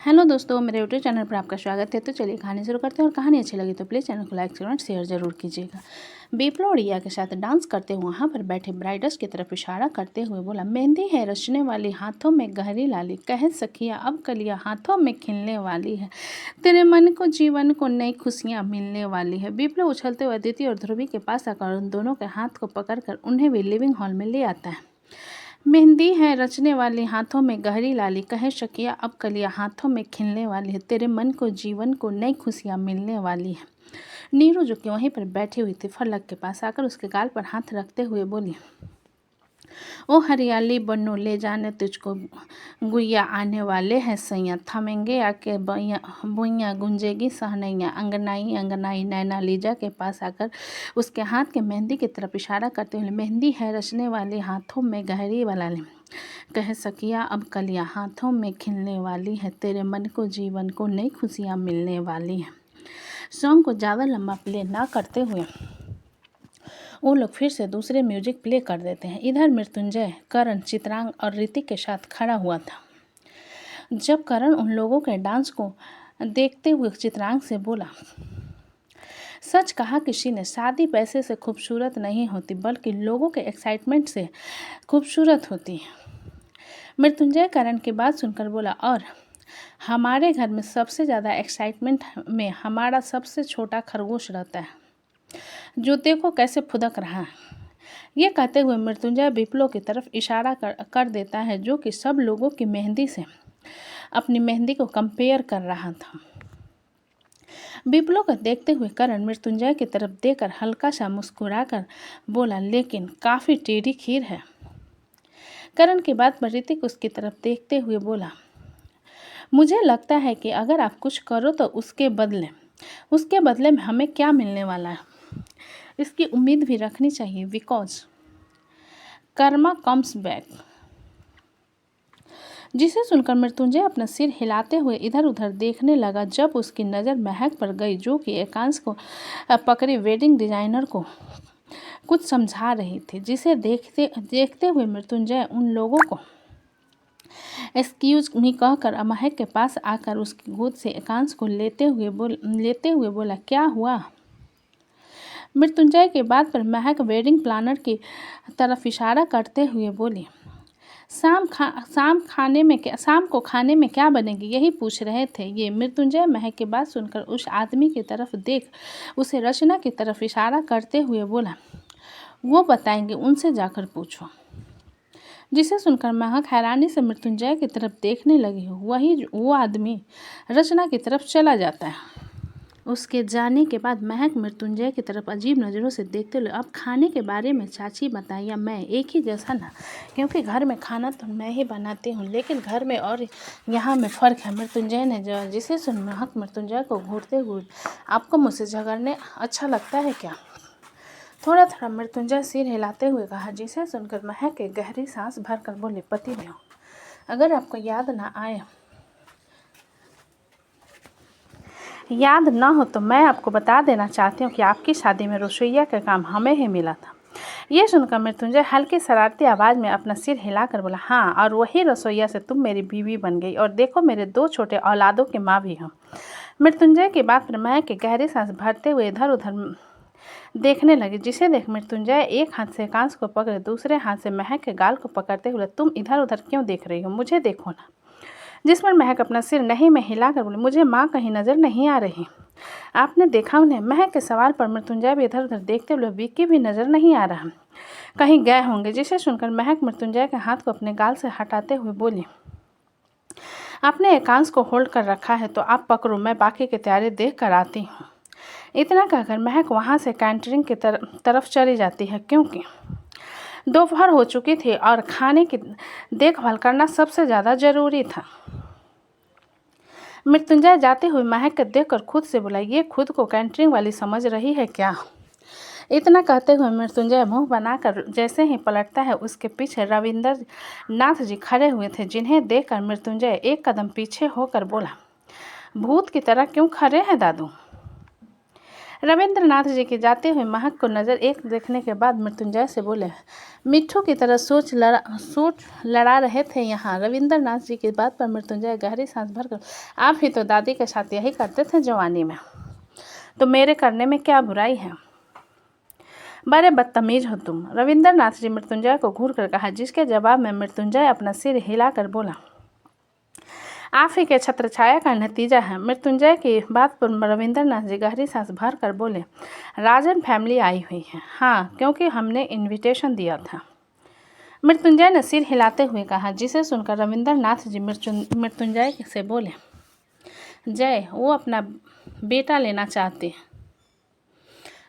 Hello दोस्तों, मेरे YouTube channel पर आपका स्वागत है। तो चलिए कहानी शुरू करते हैं। और कहानी अच्छी लगी तो प्लीज़ चैनल को लाइक कमेंट शेयर जरूर कीजिएगा। विप्लव रिया के साथ डांस करते हुए वहाँ पर बैठे ब्राइडर्स की तरफ इशारा करते हुए बोला, मेहंदी है रचने वाली, हाथों में गहरी लाली, कहे सखिया अब कलिया हाथों में खिलने वाली है, तेरे मन को जीवन को नई खुशियाँ मिलने वाली है। विप्लव उछलते हुए अदिति और ध्रुवी के पास आकर उन दोनों के हाथ को पकड़कर उन्हें भी लिविंग हॉल में ले आता है। मेहंदी है रचने वाली, हाथों में गहरी लाली, कहे शकिया अब कलियां हाथों में खिलने वाली है, तेरे मन को जीवन को नई खुशियां मिलने वाली है। नीरू जो कि वहीं पर बैठी हुई थी, फलक के पास आकर उसके गाल पर हाथ रखते हुए बोली, ओ हरियाली बनो ले जाने तुझको गुइया आने वाले हैं सैया, थमेंगे आके बुइया गुंजेगी सहनैया, अंगनाई अंगनाई नैना। लीजा के पास आकर उसके हाथ के मेहंदी की तरफ इशारा करते हुए, मेहंदी है रचने वाली, हाथों में गहरी वाला, कह सकिया अब कलियां हाथों में खिलने वाली है, तेरे मन को जीवन को नई खुशियाँ मिलने वाली हैं। सॉन्ग को ज़्यादा लंबा प्ले ना करते हुए वो लोग फिर से दूसरे म्यूजिक प्ले कर देते हैं। इधर मृत्युंजय, करण, चित्रांग और ऋतिक के साथ खड़ा हुआ था। जब करण उन लोगों के डांस को देखते हुए चित्रांग से बोला, सच कहा किसी ने, शादी पैसे से खूबसूरत नहीं होती बल्कि लोगों के एक्साइटमेंट से खूबसूरत होती है। मृत्युंजय करण की बात सुनकर बोला, और हमारे घर में सबसे ज़्यादा एक्साइटमेंट में हमारा सबसे छोटा खरगोश रहता है, जो देखो कैसे फुदक रहा है। ये कहते हुए मृत्युंजय विप्लव की तरफ इशारा कर देता है, जो कि सब लोगों की मेहंदी से अपनी मेहंदी को कंपेयर कर रहा था। विप्लव को देखते हुए करण मृत्युंजय की तरफ देखकर हल्का सा मुस्कुराकर बोला, लेकिन काफ़ी टेढ़ी खीर है। करण की बात पर ऋतिक उसकी तरफ देखते हुए बोला, मुझे लगता है कि अगर आप कुछ करो तो उसके बदले में हमें क्या मिलने वाला है, इसकी उम्मीद भी रखनी चाहिए, बिकॉज कर्मा कम्स बैक। जिसे सुनकर मृत्युंजय अपना सिर हिलाते हुए इधर उधर देखने लगा। जब उसकी नज़र महक पर गई, जो कि एकांश को पकड़े वेडिंग डिजाइनर को कुछ समझा रही थी, जिसे देखते हुए मृत्युंजय उन लोगों को एक्सक्यूज मी कहकर महक के पास आकर उसकी गोद से एकांश को लेते हुए बोला, क्या हुआ। मृत्युंजय के बात पर महक वेडिंग प्लानर की तरफ इशारा करते हुए बोली, शाम को खाने में क्या बनेगी, यही पूछ रहे थे ये। मृत्युंजय महक की बात सुनकर उस आदमी की तरफ देख उसे रचना की तरफ इशारा करते हुए बोला, वो बताएंगे, उनसे जाकर पूछो। जिसे सुनकर महक हैरानी से मृत्युंजय की तरफ देखने लगी। वो आदमी रचना की तरफ चला जाता है। उसके जाने के बाद महक मृत्युंजय की तरफ अजीब नज़रों से देखते हुए, अब खाने के बारे में चाची बताइए, मैं एक ही जैसा ना, क्योंकि घर में खाना तो मैं ही बनाती हूँ, लेकिन घर में और यहाँ में फ़र्क है। मृत्युंजय ने जिसे सुन महक मृत्युंजय को घूरते हुए, आपको मुझसे झगड़ने अच्छा लगता है क्या। थोड़ा थोड़ा मृत्युंजय सिर हिलाते हुए कहा। जिसे सुनकर महक के गहरी सांस भरकर बोले, पति देव, अगर आपको याद ना हो तो मैं आपको बता देना चाहती हूँ कि आपकी शादी में रसोइया का काम हमें ही मिला था। ये सुनकर मृत्युंजय हल्की शरारती आवाज़ में अपना सिर हिलाकर बोला, हाँ, और वही रसोइया से तुम मेरी बीवी बन गई, और देखो मेरे 2 छोटे औलादों की माँ भी हो। मृत्युंजय की बात पर महक के गहरी सांस भरते हुए इधर उधर देखने लगी। जिसे देख मृत्युंजय एक हाथ से एकांश को पकड़े, दूसरे हाथ से महक के गाल को पकड़ते हुए, तुम इधर उधर क्यों देख रही हो, मुझे देखो ना। जिस पर महक अपना सिर नहीं में हिलाकर बोली, मुझे माँ कहीं नज़र नहीं आ रही, आपने देखा उन्हें। महक के सवाल पर मृत्युंजय भी इधर उधर देखते हुए, विक्की भी नज़र नहीं आ रहा, कहीं गए होंगे। जिसे सुनकर महक मृत्युंजय के हाथ को अपने गाल से हटाते हुए बोली, आपने एकांश को होल्ड कर रखा है तो आप पकड़ो, मैं बाकी की तैयारी देख कर आती हूँ। इतना कहकर महक वहाँ से कैंटरिंग की तरफ चली जाती है, क्योंकि दोपहर हो चुकी थी और खाने की देखभाल करना सबसे ज़्यादा ज़रूरी था। मृत्युंजय जाते हुए महक को देखकर खुद से बोला, ये खुद को कैंटरिंग वाली समझ रही है क्या। इतना कहते हुए मृत्युंजय मुंह बनाकर जैसे ही पलटता है, उसके पीछे रविंद्र नाथ जी खड़े हुए थे, जिन्हें देखकर मृत्युंजय एक कदम पीछे होकर बोला, भूत की तरह क्यों खड़े हैं दादू। रविंद्रनाथ जी के जाते हुए महक को नज़र एक देखने के बाद मृत्युंजय से बोले, मिट्ठू की तरह सोच लड़ा रहे थे यहाँ। रविंद्रनाथ जी की बात पर मृत्युंजय गहरी सांस भरकर, आप ही तो दादी के साथ यही करते थे जवानी में, तो मेरे करने में क्या बुराई है? बड़े बदतमीज हो तुम। रविंद्रनाथ जी मृत्युंजय को घूर कर कहा, जिसके जवाब में मृत्युंजय अपना सिर हिलाकर बोला, आप ही के छत्र छाया का नतीजा है। मृत्युंजय की बात पर रविंद्रनाथ जी गहरी सांस भर कर बोले, राजन फैमिली आई हुई है। हाँ, क्योंकि हमने इनविटेशन दिया था। मृत्युंजय ने सिर हिलाते हुए कहा, जिसे सुनकर रविंद्रनाथ जी मृत्युंजय से बोले, जय, वो अपना बेटा लेना चाहते हैं।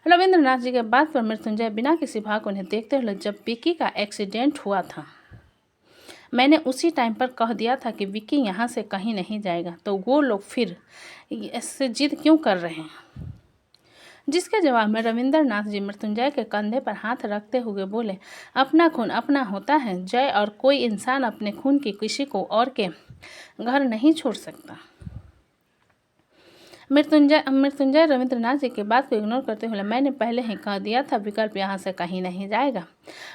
रविंद्रनाथ जी के बात पर मृत्युंजय बिना किसी भाव को उन्हें देखते हुए, जब विक्की का एक्सीडेंट हुआ था मैंने उसी टाइम पर कह दिया था कि विक्की यहाँ से कहीं नहीं जाएगा, तो वो लोग फिर इससे जिद क्यों कर रहे हैं? जिसके जवाब में रविंद्रनाथ जी मृत्युंजय के कंधे पर हाथ रखते हुए बोले, अपना खून अपना होता है जय, और कोई इंसान अपने खून की किसी को और के घर नहीं छोड़ सकता। मृत्युंजय रविंद्रनाथ जी की बात को इग्नोर करते हुए, मैंने पहले ही कह दिया था विकल्प यहाँ से कहीं नहीं जाएगा।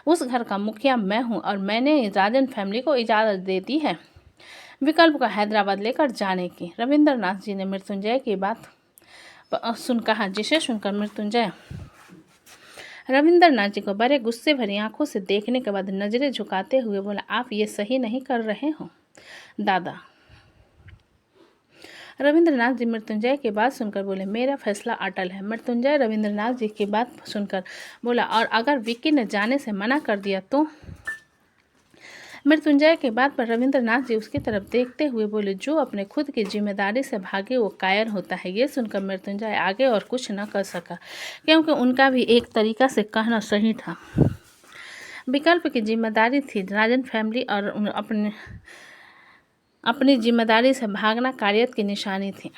उस घर का मुखिया मैं हूँ और मैंने राजन फैमिली को इजाज़त दे दी है विकल्प को हैदराबाद लेकर जाने की। रविंद्रनाथ जी ने मृत्युंजय की बात सुन कहा, जिसे सुनकर मृत्युंजय रविंद्रनाथ जी को बड़े गुस्से भरी आंखों से देखने के बाद नजरें झुकाते हुए बोला, आप ये सही नहीं कर रहे हो दादा। रविंद्रनाथ जी मृत्युंजय की बात सुनकर बोले, मेरा फैसला अटल है। मृत्युंजय रविंद्रनाथ जी की बात सुनकर बोला, और अगर विक्की ने जाने से मना कर दिया तो? मृत्युंजय के बात पर रविंद्रनाथ जी उसकी तरफ देखते हुए बोले, जो अपने खुद की जिम्मेदारी से भागे वो कायर होता है। ये सुनकर मृत्युंजय आगे और कुछ न कर सका, क्योंकि उनका भी एक तरीका से कहना सही था। विकल्प की जिम्मेदारी थी राजन फैमिली और अपनी जिम्मेदारी से भागना कायरत की निशानी थी।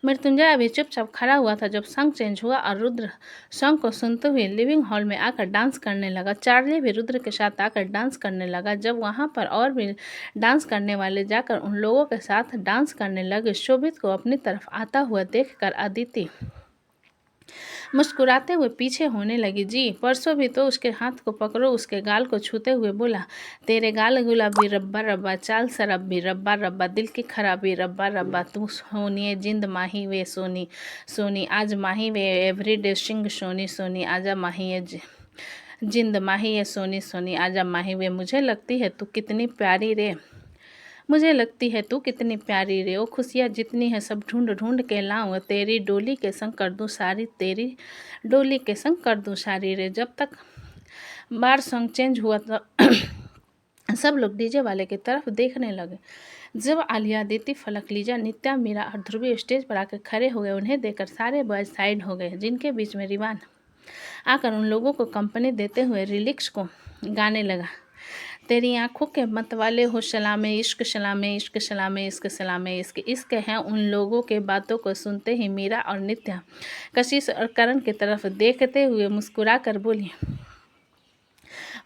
मृत्युंजय अभी चुपचाप खड़ा हुआ था जब सॉन्ग चेंज हुआ और रुद्र सॉन्ग को सुनते हुए लिविंग हॉल में आकर डांस करने लगा। चार्ली भी रुद्र के साथ आकर डांस करने लगा। जब वहां पर और भी डांस करने वाले जाकर उन लोगों के साथ डांस करने लगे, शोभित को अपनी तरफ आता हुआ देखकर अदिति मुस्कुराते हुए पीछे होने लगी। जी, परसों भी तो उसके हाथ को पकड़ो, उसके गाल को छूते हुए बोला, तेरे गाल गुलाबी रब्बा रब्बा, चाल शराबी रब्बा रब्बा, दिल की खराबी रब्बा रब्बा, तू सोनिए जिंद माही वे सोनी सोनी, आज माही वे एवरीडे सिंग सोनी सोनी, आजा माही ये जिंद माही ये सोनी सोनी, आजा माही वे, मुझे लगती है तू कितनी प्यारी रे, मुझे लगती है तू कितनी प्यारी रे, ओ खुशियाँ जितनी है सब ढूंढ ढूंढ के लाऊं, तेरी डोली के संग कर दूं सारी, तेरी डोली के संग कर दूं सारी रे। जब तक बार सॉन्ग चेंज हुआ तो सब लोग डीजे वाले की तरफ देखने लगे। जब आलिया, दीदी, फलक, लीजा, नित्या, मीरा और ध्रुवी स्टेज पर आकर खड़े हो गए, उन्हें देखकर सारे बॉयज साइड हो गए, जिनके बीच में रिवान आकर उन लोगों को कंपनी देते हुए रिलिक्स को गाने लगा। तेरी आंखों के मतवाले हो सलामे इश्क, सलामे इश्क, सलामे इश्क, सलामे इश्क, इश्क है उन लोगों के बातों को सुनते ही मीरा और नित्या कशिश और करण की तरफ देखते हुए मुस्कुरा कर बोली,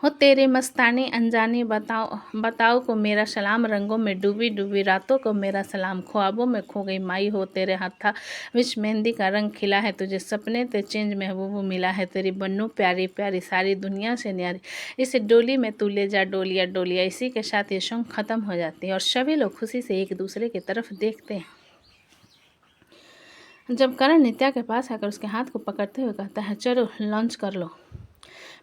हो तेरे मस्तानी अनजानी बताओ को मेरा सलाम, रंगों में डूबी डूबी रातों को मेरा सलाम, ख्वाबों में खो गई माई हो तेरे हाथा विच मेहंदी का रंग खिला है, तुझे सपने ते चेंज महबूब मिला है, तेरी बन्नू प्यारी प्यारी सारी दुनिया से न्यारी, इस डोली में तू ले जा डोलिया डोलिया। इसी के साथ ये सॉन्ग खत्म हो जाती है और सभी लोग खुशी से एक दूसरे की तरफ देखते हैं। जब करण नित्या के पास आकर उसके हाथ को पकड़ते हुए कहता है, चलो लंच कर लो,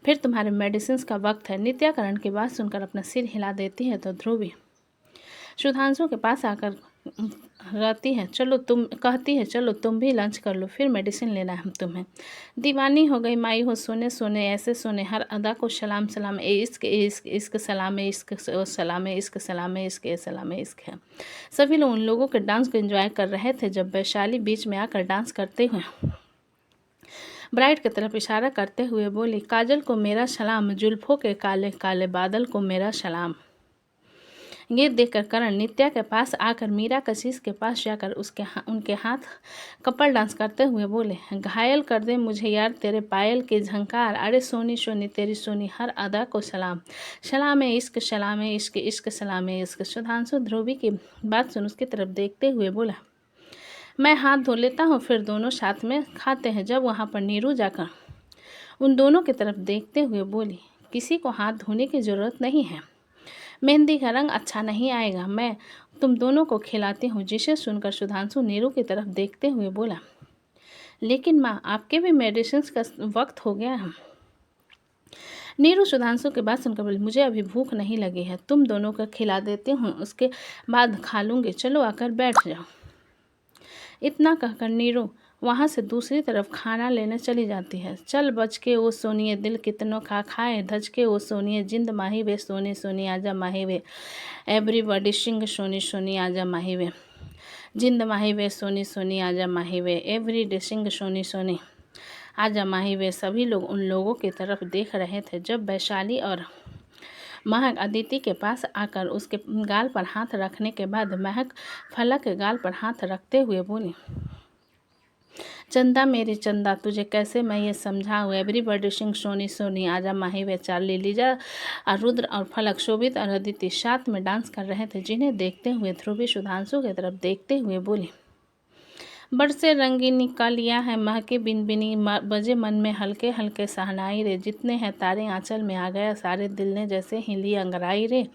फिर तुम्हारे मेडिसिन का वक्त है। नित्या करण की बात सुनकर अपना सिर हिला देती है तो ध्रुवी सुधांशु के पास आकर कहती है, चलो तुम भी लंच कर लो, फिर मेडिसिन लेना है तुम्हें। दीवानी हो गई माई हो सोने सोने ऐसे सोने, हर अदा को सलाम सलाम, ए इश्क इश्क इश्क सलाम इश्क सलाम इश्क सलाम इश्क सलाम इश्क है। सभी लोग उन लोगों के डांस को एंजॉय कर रहे थे जब वैशाली बीच में आकर डांस करते हुए ब्राइड की तरफ इशारा करते हुए बोली, काजल को मेरा सलाम, जुल्फों के काले काले बादल को मेरा सलाम। ये देखकर करण नित्या के पास आकर मीरा कशिश के पास जाकर उनके हाथ कपल डांस करते हुए बोले, घायल कर दे मुझे यार तेरे पायल की झंकार, अरे सोनी सोनी तेरी सोनी हर अदा को सलाम, सलाम इश्क सलाम इश्क इश्क सलाम इश्क। सुधांशु ध्रुवी की बात सुन उसकी तरफ देखते हुए बोला, मैं हाथ धो लेता हूँ, फिर दोनों साथ में खाते हैं। जब वहाँ पर नीरू जाकर उन दोनों की तरफ देखते हुए बोली, किसी को हाथ धोने की ज़रूरत नहीं है, मेहंदी का रंग अच्छा नहीं आएगा, मैं तुम दोनों को खिलाती हूँ। जिसे सुनकर सुधांशु नीरू की तरफ देखते हुए बोला, लेकिन माँ, आपके भी मेडिसिन का वक्त हो गया है। नीरू सुधांशु के बात सुनकर बोली, मुझे अभी भूख नहीं लगी है, तुम दोनों को खिला देती हूँ, उसके बाद खा लूँगी, चलो आकर बैठ जाओ। इतना कहकर नीरू वहाँ से दूसरी तरफ खाना लेने चली जाती है। चल बच के ओ सोनिए, दिल कितनों खा खाए, धज के ओ सोनिए, जिंद माही वे, सोनी सोनी आजा माही वे, एवरीबॉडी सिंग सोनी सोनी आजा माही वे, जिंद माही वे, सोनी सोनी आजा माही वे, एवरी डे सिंग सोनी सोनी आजा माही वे। सभी लोग उन लोगों की तरफ देख रहे थे। जब वैशाली और महक अदिति के पास आकर उसके गाल पर हाथ रखने के बाद महक फलक के गाल पर हाथ रखते हुए बोली, चंदा मेरी चंदा, तुझे कैसे मैं ये समझाऊँ, एवरीबॉडी सिंग सोनी सोनी आजा माही वे। चार्ली, लीजा, रुद्र और फलक, शोभित और अदिति साथ में डांस कर रहे थे, जिन्हें देखते हुए ध्रुवी सुधांशु की तरफ देखते हुए बोली, बरसे रंगीनी कलियाँ है, महके बिनबिनी, बजे मन में हल्के हल्के सहनाई रे, जितने हैं तारे आंचल में आ गया, सारे दिल ने जैसे हिली अंगड़ाई रे।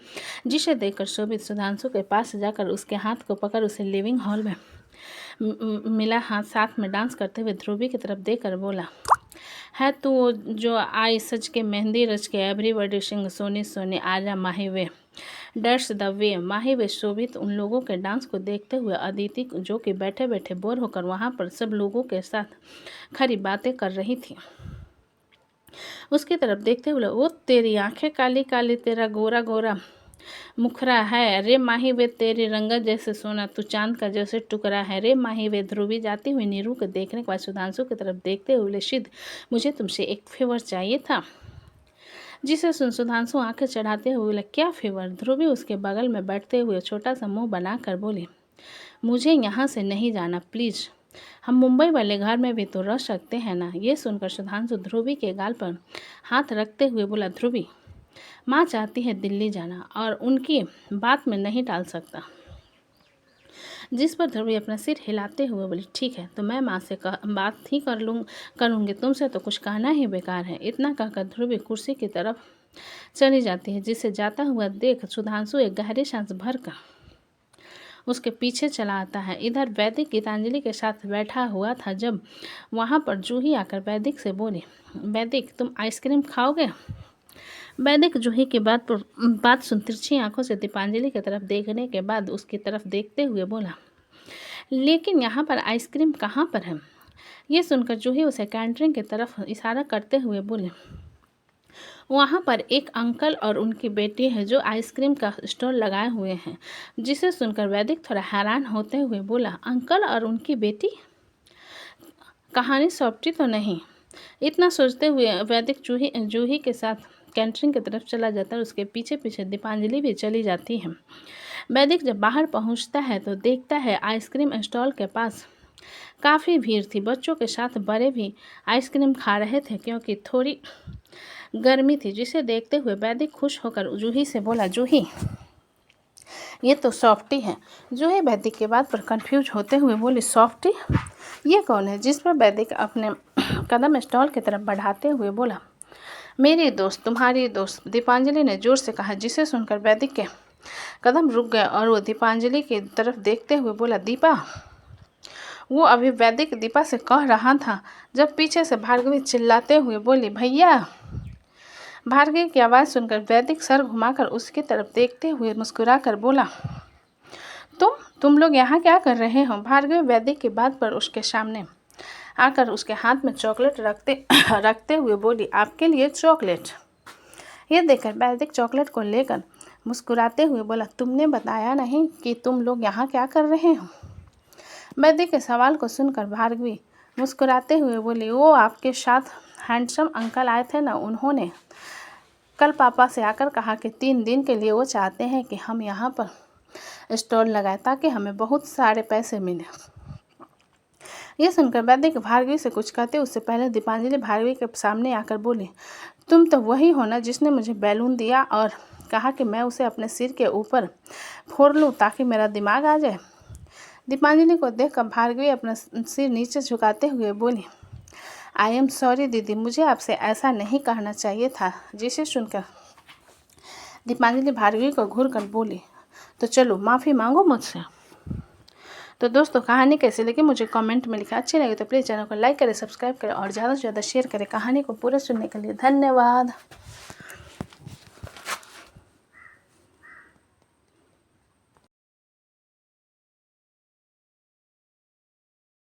जिसे देखकर शोभित सुधांशु के पास जाकर उसके हाथ को पकड़ उसे लिविंग हॉल में मिला हाथ, साथ में डांस करते हुए ध्रुवी की तरफ देखकर बोला, है तू वो जो आई सज के मेहंदी रच के, एवरीबॉडी सिंग सोनी सोनी आजा माही वे, डैट्स द वे माही वे। शोभित उन लोगों के डांस को देखते हुए अदिति, जो कि बैठे बैठे बोर होकर वहाँ पर सब लोगों के साथ खरी बातें कर रही थी, उसकी तरफ देखते हुए, ओ तेरी आंखें काली काली, तेरा गोरा गोरा मुखरा है, अरे माही वे, तेरी रंगत जैसे सोना, तू चांद का जैसे टुकड़ा है, रे माही वे। ध्रुवी जाती हुई नीरू को देखने के बाद सुधांशु की तरफ देखते हुए, सिद्ध, मुझे तुमसे एक फेवर चाहिए था। जिसे सुन सुधांशु आंखें चढ़ाते हुए बोले, क्या फेवर। ध्रुवी उसके बगल में बैठते हुए छोटा सा मुंह बनाकर बोली, मुझे यहाँ से नहीं जाना प्लीज़, हम मुंबई वाले घर में भी तो रह सकते हैं ना। ये सुनकर सुधांशु ध्रुवी के गाल पर हाथ रखते हुए बोला, ध्रुवी, माँ चाहती है दिल्ली जाना और उनकी बात में नहीं टाल सकता। जिस पर ध्रुवी अपना सिर हिलाते हुए बोली, ठीक है, तो मैं माँ से बात ही करूँगी, तुमसे तो कुछ कहना ही बेकार है। इतना कहकर ध्रुवी कुर्सी की तरफ चली जाती है। जिसे जाता हुआ देख सुधांशु एक गहरी सांस भरकर उसके पीछे चला आता है। इधर वैदिक गीतांजलि के साथ बैठा हुआ था। जब वहाँ पर जूही आकर वैदिक से बोली, वैदिक, तुम आइसक्रीम खाओगे। वैदिक जूही की बात सुन तिरछी आंखों से दीपांजलि की तरफ देखने के बाद उसकी तरफ देखते हुए बोला, लेकिन यहाँ पर आइसक्रीम कहाँ पर है। ये सुनकर जूही उसे कैंटरिंग की तरफ इशारा करते हुए बोले, वहाँ पर एक अंकल और उनकी बेटी है जो आइसक्रीम का स्टॉल लगाए हुए हैं। जिसे सुनकर वैदिक थोड़ा हैरान होते हुए बोला, अंकल और उनकी बेटी, कहानी सॉफ्टी तो नहीं। इतना सोचते हुए वैदिक जूही के साथ कैंटरिंग की तरफ चला जाता है। उसके पीछे पीछे दीपांजलि भी चली जाती है। वैदिक जब बाहर पहुंचता है तो देखता है आइसक्रीम स्टॉल के पास काफ़ी भीड़ थी। बच्चों के साथ बड़े भी आइसक्रीम खा रहे थे क्योंकि थोड़ी गर्मी थी। जिसे देखते हुए वैदिक खुश होकर जूही से बोला, जूही, ये तो सॉफ्टी है। जूही वैदिक के बात पर कंफ्यूज होते हुए बोली, सॉफ्टी, ये कौन है। जिस पर वैदिक अपने कदम स्टॉल की तरफ बढ़ाते हुए बोला, मेरी दोस्त, तुम्हारी दोस्त, दीपांजलि ने जोर से कहा। जिसे सुनकर वैदिक के कदम रुक गए और वो दीपांजलि की तरफ देखते हुए बोला, दीपा। वो अभी वैदिक दीपा से कह रहा था जब पीछे से भार्गवी चिल्लाते हुए बोली, भैया। भार्गवी की आवाज़ सुनकर वैदिक सर घुमाकर उसकी तरफ देखते हुए मुस्कुराकर बोला, तुम लोग यहाँ क्या कर रहे हो। भार्गवी वैदिक की बात पर उसके सामने आकर उसके हाथ में चॉकलेट रखते हुए बोली, आपके लिए चॉकलेट। ये देखकर वैदिक चॉकलेट को लेकर मुस्कुराते हुए बोला, तुमने बताया नहीं कि तुम लोग यहाँ क्या कर रहे हो। वैदिक के सवाल को सुनकर भार्गवी मुस्कुराते हुए बोली, वो आपके साथ हैंडसम अंकल आए थे ना, उन्होंने कल पापा से आकर कहा कि 3 दिन के लिए वो चाहते हैं कि हम यहाँ पर स्टॉल लगाएं ताकि हमें बहुत सारे पैसे मिले। ये सुनकर वैदिक भार्गवी से कुछ कहते उससे पहले दीपांजलि भार्गवी के सामने आकर बोली, तुम तो वही हो ना जिसने मुझे बैलून दिया और कहा कि मैं उसे अपने सिर के ऊपर फोड़ लूँ ताकि मेरा दिमाग आ जाए। दीपांजलि को देखकर भार्गवी अपना सिर नीचे झुकाते हुए बोली, आई एम सॉरी दीदी, मुझे आपसे ऐसा नहीं कहना चाहिए था। जिसे सुनकर दीपांजलि भार्गवी को घूर कर बोली, तो चलो माफ़ी मांगो मुझसे। तो दोस्तों कहानी कैसी लगी मुझे कमेंट में लिखें। अच्छी लगी तो प्लीज़ चैनल को लाइक करें, सब्सक्राइब करें और ज़्यादा से ज़्यादा शेयर करें। कहानी को पूरा सुनने के लिए धन्यवाद।